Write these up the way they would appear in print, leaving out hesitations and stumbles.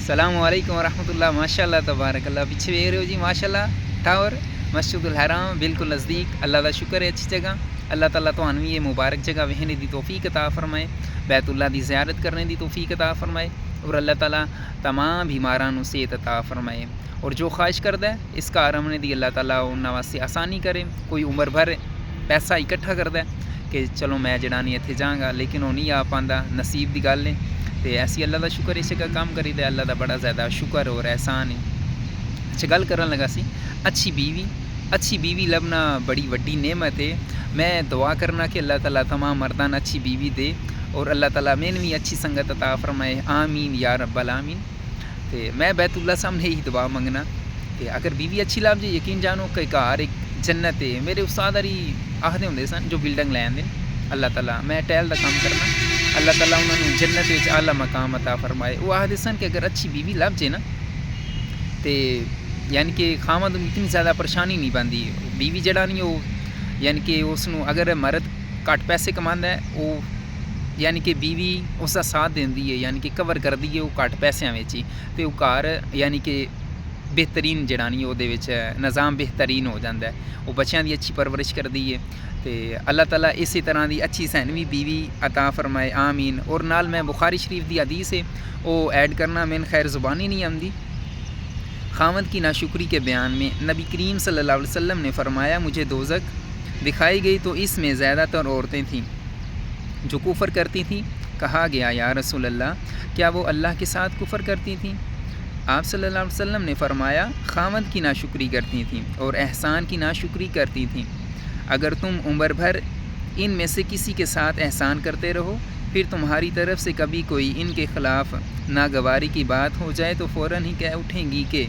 अस्सलामुअलैकुम वरहमतुल्लाह। माशाल्लाह तबारकल्लाह। पीछे देख रहे हो जी माशाल्लाह टावर मस्जिदुल हराम बिल्कुल नज़दीक। अल्लाह का शुक्र है, अच्छी जगह। अल्लाह ताला तुहानू ये मुबारक जगह वेखने की तौफीक अता फरमाए, बैतुल्लाह की ज़ियारत करने की तौफीक अता फरमाए और अल्लाह ताला तमाम बीमारां नू सेहत अता फरमाए। और जो ख्वाहिश करता है इस घर आने की अल्लाह ताला उन्हां वास्ते आसानी करे। कोई उम्र भर पैसा इकट्ठा करता है कि चलो मैं जड़ा नहीं इत्थे जांगा, लेकिन वो नहीं आ पाता, नसीब की गल है। तो ऐसी अल्लाह का शुक्र इस जगह काम करी, अल्लाह का बड़ा ज़्यादा शुक्र और एहसान है। अच्छा, गल करन लगा सी अच्छी बीवी लभना बड़ी वड्डी नेमत है। मैं दुआ करना कि अल्लाह ताला तमाम मर्दां अच्छी बीवी दे और अल्लाह ताला मैनू भी अच्छी संगत अता फरमाए, आमीन या रब्बल आमीन। तो मैं बैतुल्लाह सामने ही दुआ मंगना कि अगर बीवी अच्छी लभ जाए, यकीन जानो कि घर एक जन्नत है। मेरे उस्ताद हरी आखदे हुंदे सन जो बिल्डिंग लैंदे अल्लाह ताला, मैं टैल का काम करना, अल्लाह ताला उन्होंने जन्नत में आला मकाम अता फरमाए। वो आखदे सन कि अगर अच्छी बीवी लभ जाए ना तो यानी कि खामद इतनी ज़्यादा परेशानी नहीं पाती। बीवी जड़ा नहीं वो यानी कि उसनू अगर मर्द घट पैसे कमांदा है, वो यानी कि बीवी उसका साथ देंदी है, यानी कि कवर कर दी है वो घट पैसों में ही। तो वो घर यानी कि बेहतरीन जड़ा नहीं वो निज़ाम बेहतरीन हो जाता है। वो बच्चों की अच्छी परवरिश कर दी है। तो अल्लाह ताला इसी तरह की अच्छी सैनवी बीवी अता फरमाए, आमीन। और नाल मैं बुखारी शरीफ की हदीस है वो ऐड करना मैंने खैर ज़ुबानी नहीं आती। खामद की नाशुक्री के बयान में नबी करीम सल्लल्लाहु अलैहि वसल्लम ने फरमाया, मुझे दोज़ख दिखाई गई तो इसमें ज़्यादातर औरतें थीं जो कुफ़र करती थीं। कहा गया, या रसूल अल्लाह, क्या वो अल्लाह के साथ कुफ़र करती थीं? आप सल्लल्लाहु अलैहि वसल्लम ने फरमाया, खामद की नाशुक्री करती थीं और एहसान की नाशुक्री करती थीं। अगर तुम उम्र भर इन में से किसी के साथ एहसान करते रहो, फिर तुम्हारी तरफ से कभी कोई इनके ख़िलाफ़ नागवारी की बात हो जाए तो फ़ौरन ही कह उठेंगी कि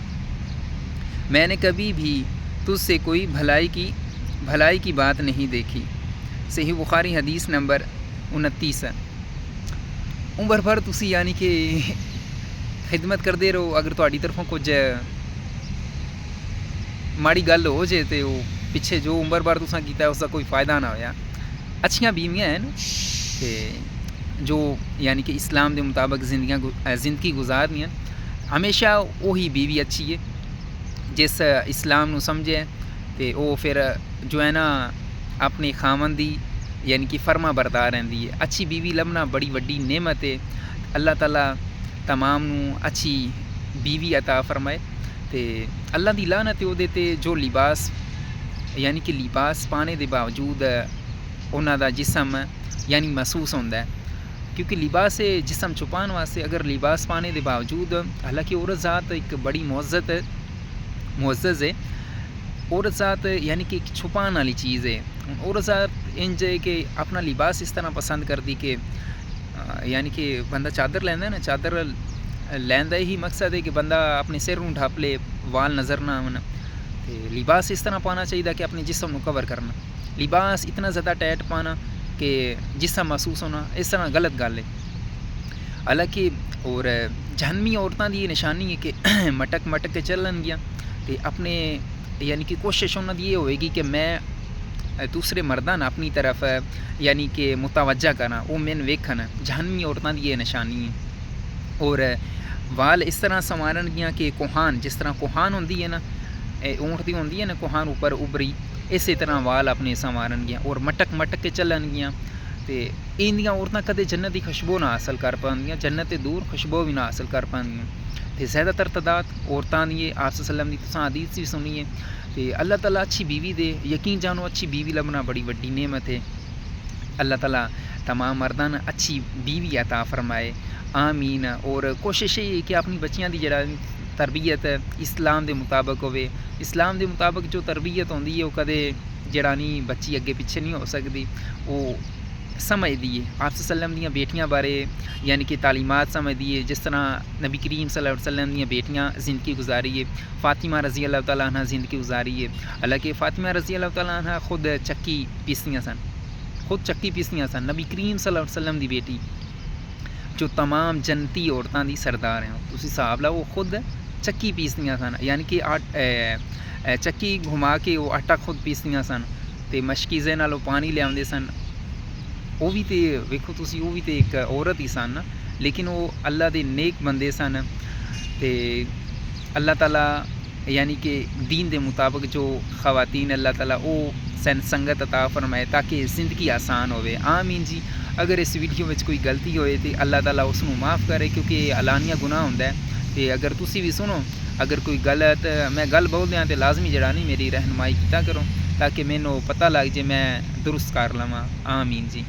मैंने कभी भी तुझसे कोई भलाई की बात नहीं देखी। सही बुखारी हदीस नंबर 29। उम्र भर तुसी यानी कि खिदमत करते रहो, अगर तुहाडी तरफों कुछ माड़ी गल हो जाए तो वो पिछे जो उम्र भर तुसां कीता उसका कोई फ़ायदा ना होया। अच्छियां बीवियां हैं ते जो यानी कि इस्लाम के मुताबिक ज़िंदगी गुजारदियां, हमेशा वही बीवी अच्छी है जिस इस्लाम नू समझे। तो वो फिर जो है ना अपने खामन दी यानी कि फर्मा बरदार रहती है। अच्छी बीवी लभना बड़ी वड्डी नेमत है। अल्लाह ताला तमाम नू अच्छी बीवी अता फरमाए। तो अल्लाह दी लानत है ते जो लिबास यानी कि लिबास पाने के बावजूद उन्हां दा जिस्म यानी महसूस होंदा है, क्योंकि लिबास जिस्म छुपाने वास्ते अगर लिबास पाने के बावजूद, हालांकि औरत ज़ात एक बड़ी मुअज़्ज़ज़ है। औरत ज़ात यानी कि एक छुपाने वाली चीज़ है। औरत ज़ात इंज है कि अपना लिबास इस तरह पसंद करती कि यानी कि बंदा चादर लैंदा है ना, चादर लैंदा ही मकसद है कि बंदा अपने सिर में ढप ले, वाल नज़र ना आवन। तो लिबास इस तरह पाना चाहिए कि अपने जिस्म को कवर करना। लिबास इतना ज़्यादा टाइट पाना कि जिस्म महसूस होना, इस तरह गलत गल है। हालांकि और जहन्नमी औरतों की निशानी है कि मटक मटक के चलनगियाँ। तो अपने यानी कि कोशिश उन्होंने ये होएगी कि मैं दूसरे मर्दां अपनी तरफ यानी कि मुतवज्जा करा, वो मैंने वेखन। जहन्नमी औरतों की ये निशानी है। और वाल इस तरह संवारन गियाँ कि कोहान, जिस तरह कोहान होंदी है ना, ऊँट दी होंदी है ना कोहान ऊपर उभरी, इस तरह वाल अपने संवारन गियाँ और मटक मटक के चलन गियाँ। तो इंदियां औरतां कदे जन्नत की खुशबू ना हासिल कर पांदियां, जन्नत दूर खुशबू भी ना हासिल कर पांदियां। तो ज़्यादातर तादाद औरतां दी आप सल्लम दी तुसां हदीस भी सुनी है। तो अल्लाह ताला अच्छी बीवी दे, यकीन जानो अच्छी बीवी लभना बड़ी वड्डी नेमत है। अल्लाह ताला तमाम मर्दां अच्छी बीवी अता फरमाए, आमीन। और कोशिश ये कि अपनी बच्चियां दी जरा तरबियत इस्लाम के मुताबिक होवे। इस्लाम के मुताबिक जो तरबियत होंदी है वो कदे जरा नहीं बच्ची अगे पिछे नहीं हो सकती, वो समझदी है आप सल्लम दियाँ बेटियां बारे यानी कि तालीमात समझदी है। जिस तरह नबी करीम सल्लल्लाहु अलैहि वसल्लम दियाँ बेटियां ज़िंदगी गुजारी है। फ़ातिमा रज़ी अल्लाह तआला अन्हा ज़िंदगी गुजारी है। हालांकि फ़ातिमा रज़ी अल्लाह तआला अन्हा खुद चक्की पीसदियाँ सन। नबी करीम सल्लल्लाहु अलैहि वसल्लम की बेटी जो तमाम जन्नती औरतों की सरदार हैं, तुसीं हिसाब लाओ, वो खुद चक्की पीसदियाँ सन, यानी कि चक्की घुमा के वो आटा खुद पीसदियाँ सन। तो मशकीज़े नालों पानी लियाते सन। वो भी तो वेखो तुसी, वो भी तो एक औरत ही सन, लेकिन वो अल्लाह के नेक बंदे सन। ते अल्लाह ताला यानी कि दीन दे मुताबिक जो ख़वातीन अल्लाह ताला वो संगत अता फरमाए ताकि ज़िंदगी आसान होवे। आमीन जी। अगर इस वीडियो में कोई गलती होए तो अल्लाह ताला उसनू माफ़ करे, क्योंकि अलानिया गुनाह होंदा है। तो अगर तुसी भी सुनो, अगर कोई गलत मैं गल बोल दियां तो लाजमी जड़ा नहीं मेरी रहनुमाई किया करो, ताकि मैनू पता लग जाए मैं दुरुस्त कर लवां। आमीन जी।